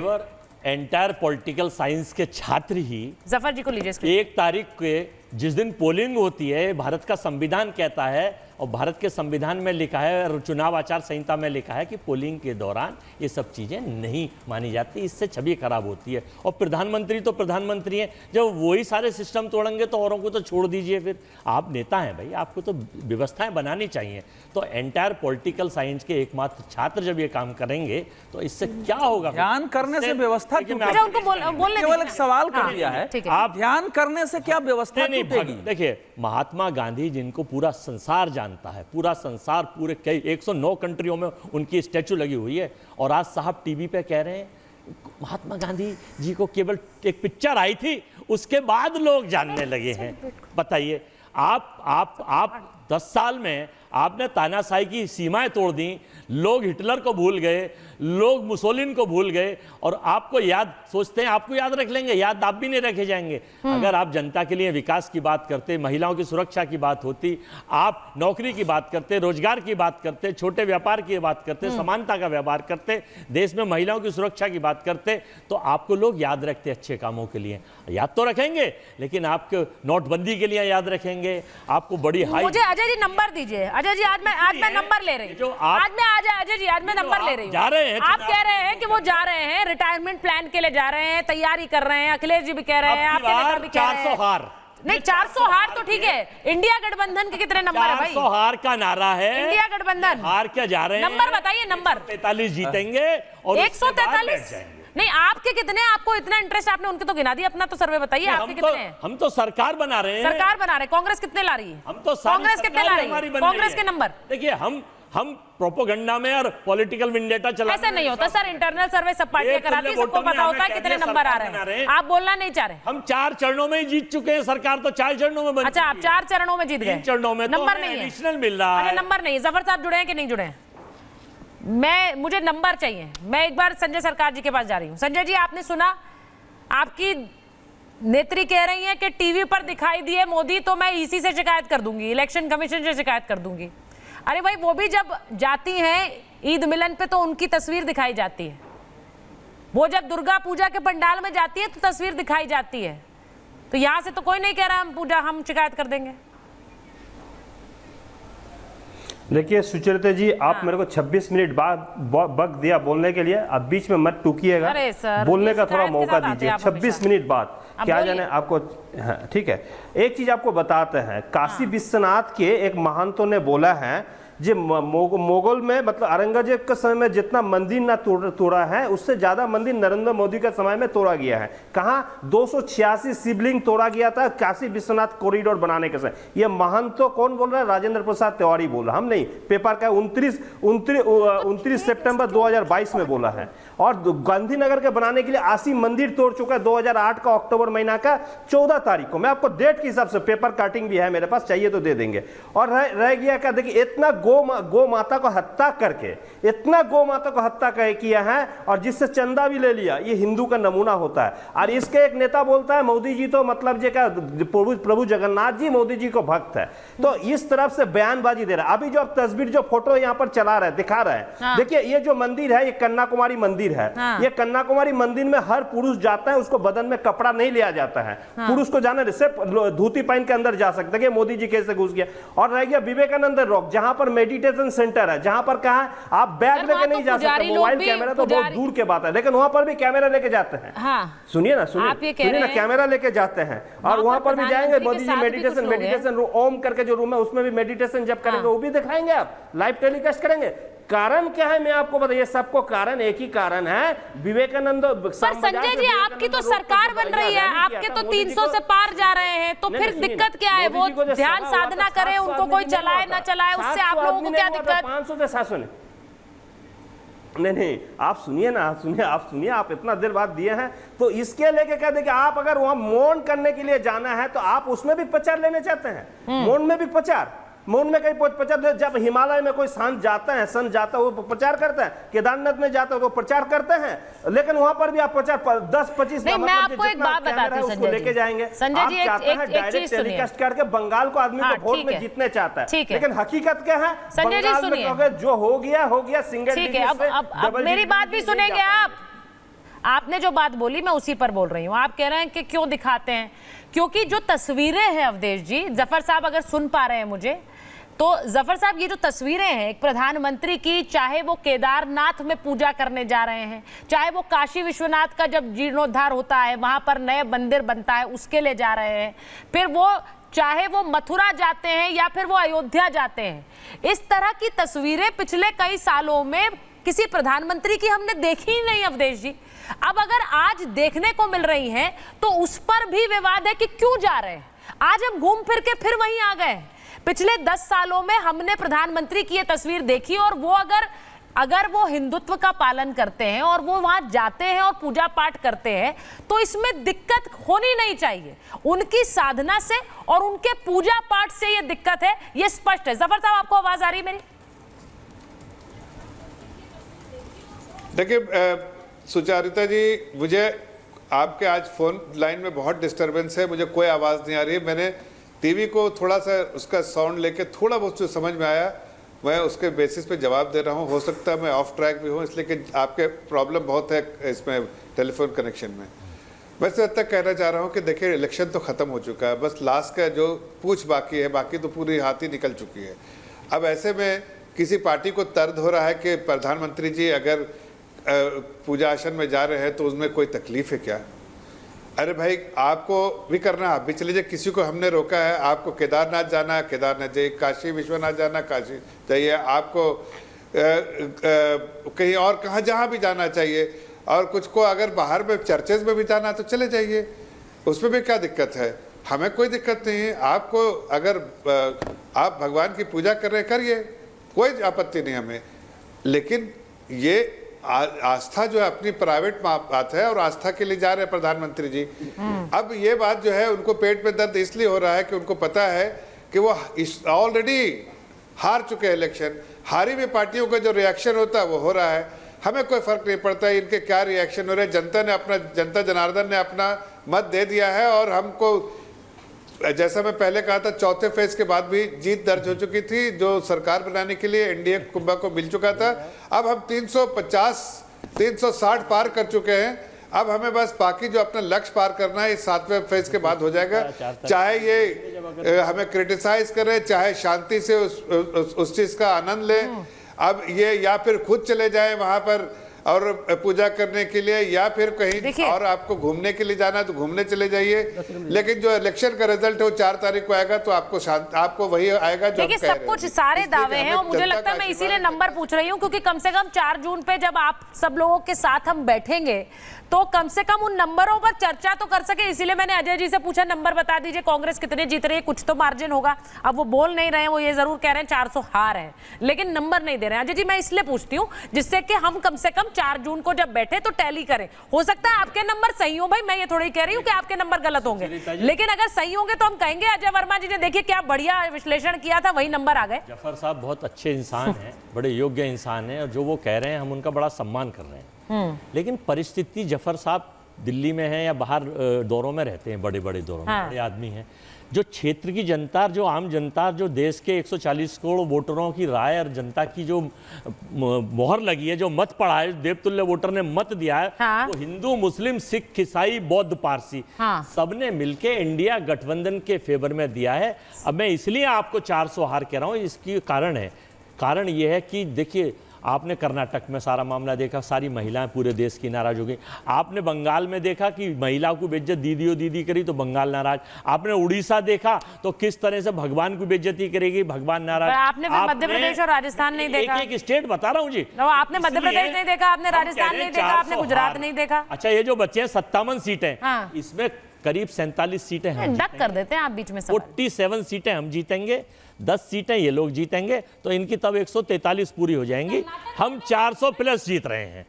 देवर entire political science के छात्र ही जफर जी को लीजिए। 1 तारीख के जिस दिन पोलिंग होती है, भारत का संविधान कहता है और भारत के संविधान में लिखा है और चुनाव आचार संहिता में लिखा है कि पोलिंग के दौरान ये सब चीज़ें नहीं मानी जाती, इससे छवि खराब होती है। और प्रधानमंत्री तो प्रधानमंत्री हैं, जब वही सारे सिस्टम तोड़ेंगे तो औरों को तो छोड़ दीजिए। फिर आप नेता हैं भाई, आपको तो व्यवस्थाएं बनानी चाहिए। तो एंटायर पॉलिटिकल साइंस के एकमात्र छात्र जब ये काम करेंगे तो इससे क्या होगा? ध्यान करने से व्यवस्था क्यों? उनको बोलने केवल एक सवाल कर दिया है, आप ध्यान करने से क्या व्यवस्था टूटेगी? देखिए, महात्मा गांधी जिनको पूरा संसार जानता है, पूरा संसार, पूरे कई 109 कंट्रियों में उनकी स्टैचू लगी हुई है, और आज साहब टीवी पे कह रहे हैं महात्मा गांधी जी को केवल एक पिक्चर आई थी उसके बाद लोग जानने लगे हैं। बताइए, आप 10 साल में आपने तानाशाही की सीमाएं तोड़ दी, लोग हिटलर को भूल गए, लोग मुसोलिन को भूल गए, और आपको याद सोचते हैं आपको याद रख लेंगे, याद आप भी नहीं रखे जाएंगे। अगर आप जनता के लिए विकास की बात करते, महिलाओं की सुरक्षा की बात होती, आप नौकरी की बात करते, रोजगार की बात करते, छोटे व्यापार की बात करते, समानता का व्यवहार करते, देश में महिलाओं की सुरक्षा की बात करते, तो आपको लोग याद रखते अच्छे कामों के लिए। याद तो रखेंगे, लेकिन आपको नोटबंदी के लिए याद रखेंगे, आपको बड़ी हाई। मुझे अजय जी नंबर दीजिए। अजय जी, आज मैं नंबर ले रही हूँ। अजय जी, आज मैं नंबर ले रही हूँ। जा रहे हैं, आप कह रहे हैं कि वो जा रहे हैं, रिटायरमेंट प्लान के लिए जा रहे हैं, तैयारी कर रहे हैं, अखिलेश जी भी कह रहे हैं, आपके नेता भी कह रहे हैं। 400 हार नहीं, 400 हार तो ठीक है। इंडिया गठबंधन के कितने नंबर है भाई? 400 हार का नारा है। इंडिया गठबंधन हार क्या जा रहे हैं? नंबर बताइए, नंबर। 143 जीतेंगे और 143। नहीं, आपके कितने? आपको इतना इंटरेस्ट, आपने उनके तो गिना दिया, अपना तो सर्वे बताइए, आपके कितने हैं? हम तो सरकार बना रहे हैं। सरकार बना रहे हैं। कांग्रेस कितने ला रही है? हम तो कांग्रेस कितने ला रही है? कांग्रेस के नंबर देखिए, हम प्रोपोगंडा में और पॉलिटिकल विंडेटा चला। ऐसा नहीं होता सर, इंटरनल सर्वे सब पार्टियां कराती है, सबको पता होता है कितने नंबर आ रहे हैं। आप बोलना नहीं चाह रहे। हम 4 चरणों में ही जीत चुके हैं, सरकार तो 4 चरणों में बनी। अच्छा, आप 4 चरणों में जीत गए। 3 चरणों में नंबर नहीं है, एडिशनल मिल रहा है। नंबर नहीं। जफर साहब जुड़े हैं कि नहीं जुड़े हैं? मुझे नंबर चाहिए। मैं एक बार संजय सरकार जी के पास जा रही हूँ। संजय जी, आपने सुना, आपकी नेत्री कह रही है कि टीवी पर दिखाई दिए मोदी तो मैं ईसी से शिकायत कर दूंगी, इलेक्शन कमीशन से शिकायत कर दूंगी। अरे भाई, वो भी जब जाती हैं ईद मिलन पे तो उनकी तस्वीर दिखाई जाती है। वो जब दुर्गा पूजा के पंडाल में जाती है तो तस्वीर दिखाई जाती है। तो यहां से तो कोई नहीं कह रहा हम शिकायत कर देंगे। देखिए सुचरिता जी, आप मेरे को 26 मिनट बाद वक्त दिया बोलने के लिए, अब बीच में मत टूकिएगा, बोलने का थोड़ा मौका दीजिए। 26 मिनट बाद क्या जाने आपको। हाँ, ठीक है। एक चीज आपको बताते हैं, काशी विश्वनाथ के एक महंतों ने बोला है जो मोगल में, मतलब औरंगजेब के समय में जितना मंदिर ना तोड़ा है, उससे ज्यादा मंदिर नरेंद्र मोदी के समय में तोड़ा गया है। कहाँ? 286 शिवलिंग तोड़ा गया था काशी विश्वनाथ कॉरिडोर बनाने के समय। ये महंत तो कौन बोल रहा है? राजेंद्र प्रसाद तिवारी बोल रहा, हम नहीं। पेपर का 29 सितंबर 2022 में बोला है। और गांधीनगर के बनाने के लिए 80 मंदिर तोड़ चुका है 2008 का अक्टूबर महीना का 14 तारीख को। मैं आपको डेट के हिसाब से, पेपर कटिंग भी है मेरे पास, चाहिए तो दे देंगे। और रह गया क्या? देखिए, इतना गौ माता को हत्या करके, इतना गौ माता को हत्या किया है, और जिससे चंदा भी ले लिया, ये हिंदू का नमूना होता है। और इसके एक नेता बोलता है मोदी जी तो मतलब जे क्या, प्रभु जगन्नाथ जी मोदी जी को भक्त है। तो इस तरफ से बयानबाजी दे रहा है। अभी जो तस्वीर, जो फोटो यहाँ पर चला रहा है, दिखा रहा है, हाँ। देखिए, ये जो मंदिर है, ये कन्याकुमारी मंदिर है। हाँ। ये कन्याकुमारी मंदिर में हर पुरुष जाता है, उसको बदन में कपड़ा नहीं लिया जाता है। हाँ। पुरुष को जाने सिर्फ धोती पहन के अंदर जा सकते हैं। मोदी जी कैसे घुस गया? और रह गया विवेकानंद रॉक, जहां पर मेडिटेशन सेंटर है, जहां पर कहा आप बैग लेके नहीं जा सकते, मोबाइल कैमरा तो बहुत दूर के बात है, लेकिन वहां पर भी कैमरा लेके जाते हैं। हाँ। सुनिए ना, सुनिए ना, कैमरा लेके जाते हैं, और वहां पर भी जाएंगे मोदी जी मेडिटेशन ओम करके जो रूम है उसमें भी मेडिटेशन जब करेंगे वो भी दिखाएंगे, आप लाइव टेलीकास्ट करेंगे। कारण क्या है मैं आपको बताइए, सबको कारण एक ही कारण है, विवेकानंद। पर संजय जी, आपकी तो सरकार बन रही है, आपके तो 300 से पार जा रहे हैं, तो फिर दिक्कत क्या है? वो ध्यान साधना करें, उनको कोई चलाए ना चलाए, उससे आप लोगों को क्या दिक्कत? 500 से 700 नहीं, आप सुनिए ना, आप सुनिए, आप इतना देर बाद दिए हैं तो इसके लेके कह दे कि आप अगर वहां मौन करने के लिए जाना है तो आप उसमें भी प्रचार लेने चाहते हैं। मौन में भी प्रचार, मौन में कहीं प्रचार। जब हिमालय में कोई संत जाता है, वो प्रचार करता है, केदारनाथ में जाता है वो प्रचार करते हैं, लेकिन वहां पर भी आप प्रचार 10-25 नहीं, मैं आपको एक बात बताती हूँ संजय जी, लेके जाएंगे। संजय जी, डायरेक्ट टेलीकास्ट करके बंगाल को आदमी को वोट में जीतने चाहता है, लेकिन हकीकत क्या है? संजय जी सुनिए, जो हो गया सिंगल। ठीक है, अब मेरी बात भी सुनेंगे आप। आपने जो बात बोली मैं उसी पर बोल रही हूँ। आप कह रहे हैं कि क्यों दिखाते हैं, क्योंकि जो तस्वीरें हैं अवधेश जी, जफर साहब अगर सुन पा रहे हैं मुझे, तो जफर साहब ये जो तस्वीरें हैं एक प्रधानमंत्री की, चाहे वो केदारनाथ में पूजा करने जा रहे हैं, चाहे वो काशी विश्वनाथ का जब जीर्णोद्धार होता है वहां पर नए मंदिर बनता है उसके लिए जा रहे हैं, फिर वो चाहे वो मथुरा जाते हैं या फिर वो अयोध्या जाते हैं, इस तरह की तस्वीरें पिछले कई सालों में किसी प्रधानमंत्री की हमने देखी ही नहीं अवधेश जी। अब अगर आज देखने को मिल रही हैं तो उस पर भी विवाद है कि क्यों जा रहे हैं। आज हम घूम फिर के फिर वहीं आ गए। पिछले 10 सालों में हमने प्रधानमंत्री की ये तस्वीर देखी और वो अगर वो हिंदुत्व का पालन करते हैं और वो वहां जाते हैं और पूजा पाठ करते हैं तो इसमें दिक्कत होनी नहीं चाहिए। उनकी साधना से और उनके पूजा पाठ से ये दिक्कत है, ये स्पष्ट है। जफर साहब आपको आवाज आ रही है मेरी? देखिए सुचारिता जी, मुझे आपके आज फोन लाइन में बहुत डिस्टरबेंस है, मुझे कोई आवाज़ नहीं आ रही है। मैंने टीवी को थोड़ा सा उसका साउंड लेके थोड़ा बहुत जो समझ में आया मैं उसके बेसिस पे जवाब दे रहा हूँ। हो सकता है मैं ऑफ ट्रैक भी हूँ, इसलिए कि आपके प्रॉब्लम बहुत है इसमें टेलीफोन कनेक्शन में। वैसे अब तक कहना चाह रहा हूँ कि देखिए इलेक्शन तो ख़त्म हो चुका है, बस लास्ट का जो पूछ बाकी है, बाकी तो पूरी हाथ ही निकल चुकी है। अब ऐसे में किसी पार्टी को तर्द हो रहा है कि प्रधानमंत्री जी अगर पूजा आसन में जा रहे हैं तो उसमें कोई तकलीफ है क्या? अरे भाई आपको भी करना, आप भी चले जाइए, किसी को हमने रोका है? आपको केदारनाथ जाना है केदारनाथ जाइए, काशी विश्वनाथ जाना काशी जाइए, आपको कहीं और कहाँ जहाँ भी जाना चाहिए, और कुछ को अगर बाहर में चर्चेज में भी जाना तो चले जाइए, उसमें भी क्या दिक्कत है? हमें कोई दिक्कत नहीं है। आपको अगर आप भगवान की पूजा कर रहे करिए, कोई आपत्ति नहीं हमें। लेकिन ये आस्था जो है अपनी प्राइवेट बात है और आस्था के लिए जा रहे हैं प्रधानमंत्री जी। अब ये बात जो है उनको पेट में दर्द इसलिए हो रहा है कि उनको पता है कि वो ऑलरेडी हार चुके हैं इलेक्शन। हारी हुई पार्टियों का जो रिएक्शन होता है वो हो रहा है, हमें कोई फर्क नहीं पड़ता इनके क्या रिएक्शन हो रहे हैं। जनता जनार्दन ने अपना मत दे दिया है और हमको, जैसा मैं पहले कहा था, चौथे फेज के बाद भी जीत दर्ज हो चुकी थी जो सरकार बनाने के लिए एनडीए कुंभा को मिल चुका था। अब हम 350-360 पार कर चुके हैं। अब हमें बस बाकी जो अपना लक्ष्य पार करना है, ये 7वें फेज के बाद हो जाएगा। चाहे ये हमें क्रिटिसाइज करें, चाहे शांति से उस चीज का आनंद लें। अब ये या फिर खुद चले जाए वहां पर और पूजा करने के लिए, या फिर कहीं और आपको घूमने के लिए जाना है तो घूमने चले जाइए। लेकिन जो इलेक्शन का रिजल्ट है वो 4 तारीख को आएगा तो आपको वही आएगा जो देखिए। सब कुछ सारे दावे हैं और मुझे लगता है मैं इसीलिए नंबर पूछ रही हूँ क्योंकि कम से कम 4 जून पे जब आप सब लोगों के साथ हम बैठेंगे तो कम से कम उन नंबरों पर चर्चा तो कर सके। इसीलिए मैंने अजय जी से पूछा नंबर बता दीजिए, कांग्रेस कितने जीत रही है, कुछ तो मार्जिन होगा। अब वो बोल नहीं रहे हैं, वो ये जरूर कह रहे हैं 400 हार है, लेकिन नंबर नहीं दे रहे हैं। अजय जी मैं इसलिए पूछती हूँ जिससे कि हम कम से कम 4 जून को जब बैठे तो टैली करें। हो सकता है आपके नंबर सही हो, भाई मैं ये थोड़ी कह रही हूँ कि आपके नंबर गलत होंगे, लेकिन अगर सही होंगे तो हम कहेंगे अजय वर्मा जी ने देखिए क्या बढ़िया विश्लेषण किया था, वही नंबर आ गए। जफर साहब बहुत अच्छे इंसान हैं, बड़े योग्य इंसान हैं और जो वो कह रहे हैं हम उनका बड़ा सम्मान कर रहे हैं। लेकिन परिस्थिति, जफर साहब दिल्ली में हैं या बाहर दौरों में रहते हैं, बड़े बड़े दौरों में, बड़े आदमी हैं। जो क्षेत्र की जनता, जो आम जनता, जो देश के 140 करोड़ वोटरों की राय और जनता की जो मोहर लगी है, जो मत पड़ा है, देवतुल्य वोटर ने मत दिया है, वो हिंदू, मुस्लिम, सिख, ईसाई, बौद्ध, पारसी सबने मिलके इंडिया गठबंधन के फेवर में दिया है। अब मैं इसलिए आपको 400 हार कह रहा हूँ, इसकी कारण ये है कि देखिए आपने कर्नाटक में सारा मामला देखा, सारी महिलाएं पूरे देश की नाराज हो गई। आपने बंगाल में देखा कि महिला को बेइज्जत दीदी करी तो बंगाल नाराज। आपने उड़ीसा देखा तो किस तरह से भगवान को बेइज्जती करेगी, भगवान नाराज। आपने मध्य प्रदेश और राजस्थान नहीं देखा? एक स्टेट बता रहा हूँ जी। आपने मध्य प्रदेश नहीं देखा, आपने राजस्थान नहीं देखा, आपने गुजरात नहीं देखा। अच्छा, ये जो बच्चे हैं 57 सीटें, इसमें करीब 47 सीटें हम डक कर देते हैं आप बीच में। 47 सीटें हम जीतेंगे, 10 सीटें ये लोग जीतेंगे, तो इनकी तब 143 पूरी हो जाएंगी। हम 400 प्लस जीत रहे हैं।